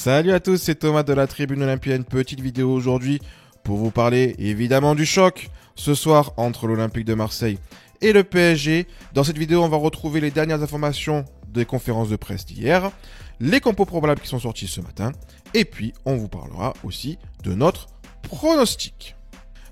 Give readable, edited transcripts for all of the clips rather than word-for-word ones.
Salut à tous, c'est Thomas de la Tribune Olympienne. Petite vidéo aujourd'hui pour vous parler évidemment du choc ce soir entre l'Olympique de Marseille et le PSG. Dans cette vidéo, on va retrouver les dernières informations des conférences de presse d'hier, les compos probables qui sont sortis ce matin, et puis on vous parlera aussi de notre pronostic.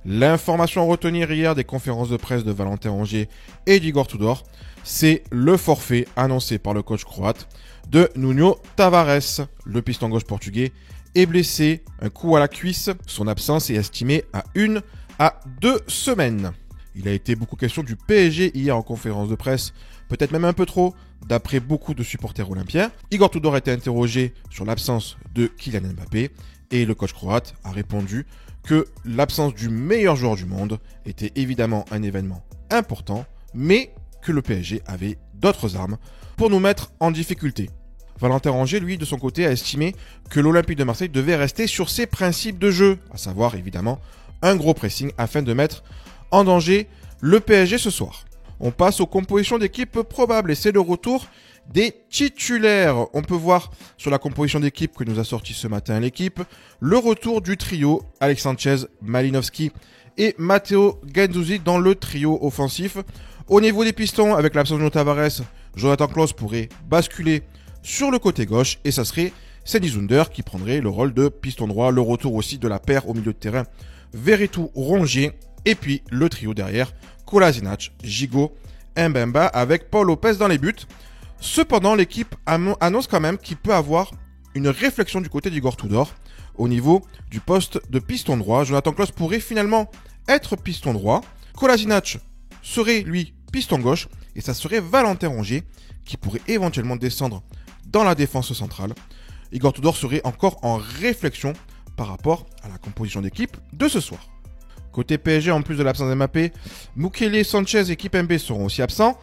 L'information à retenir hier des conférences de presse de Valentin Rongier et d'Igor Tudor, c'est le forfait annoncé par le coach croate de Nuno Tavares. Le piston gauche portugais est blessé, un coup à la cuisse. Son absence est estimée à 1 à 2 semaines. Il a été beaucoup question du PSG hier en conférence de presse, peut-être même un peu trop, d'après beaucoup de supporters olympiens. Igor Tudor a été interrogé sur l'absence de Kylian Mbappé et le coach croate a répondu que l'absence du meilleur joueur du monde était évidemment un événement important, mais que le PSG avait d'autres armes pour nous mettre en difficulté. Valentin Rongier, lui, de son côté, a estimé que l'Olympique de Marseille devait rester sur ses principes de jeu, à savoir évidemment un gros pressing afin de mettre en danger le PSG ce soir. On passe aux compositions d'équipe probables et c'est le retour des titulaires. On peut voir sur la composition d'équipe que nous a sorti ce matin l'équipe, le retour du trio Alex Sanchez, Malinowski et Matteo Guendouzi dans le trio offensif. Au niveau des pistons, avec l'absence de Tavares, Jonathan Klaus pourrait basculer sur le côté gauche et ça serait Seny Zunder qui prendrait le rôle de piston droit. Le retour aussi de la paire au milieu de terrain, Verretou-Rongier et puis le trio derrière, Kolasinac, Gigot, Mbemba avec Paul Lopez dans les buts. Cependant, l'équipe annonce quand même qu'il peut avoir une réflexion du côté d'Igor Tudor au niveau du poste de piston droit. Jonathan Klaus pourrait finalement être piston droit. Kolasinac serait lui piston gauche et ça serait Valentin Rongier qui pourrait éventuellement descendre dans la défense centrale. Igor Tudor serait encore en réflexion par rapport à la composition d'équipe de ce soir. Côté PSG, en plus de l'absence d'Mbappé, Mukiele, Sanchez et Kimpembe seront aussi absents.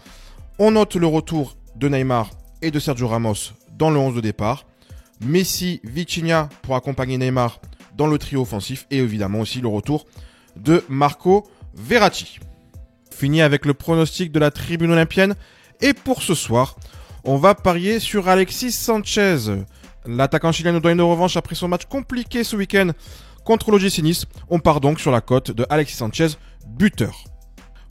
On note le retour de Neymar et de Sergio Ramos dans le 11 de départ. Messi, Vitinha pour accompagner Neymar dans le trio offensif et évidemment aussi le retour de Marco Verratti. Fini avec le pronostic de la Tribune Olympienne et pour ce soir, on va parier sur Alexis Sanchez. L'attaquant chilien nous donne une revanche après son match compliqué ce week-end contre l'OGC Nice. On part donc sur la cote de Alexis Sanchez, buteur.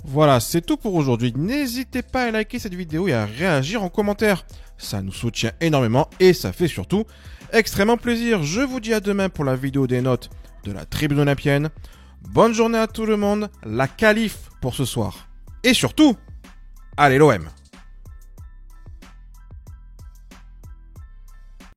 Voilà, c'est tout pour aujourd'hui. N'hésitez pas à liker cette vidéo et à réagir en commentaire. Ça nous soutient énormément et ça fait surtout extrêmement plaisir. Je vous dis à demain pour la vidéo des notes de la Tribune Olympienne. Bonne journée à tout le monde, la qualif pour ce soir. Et surtout, allez l'OM!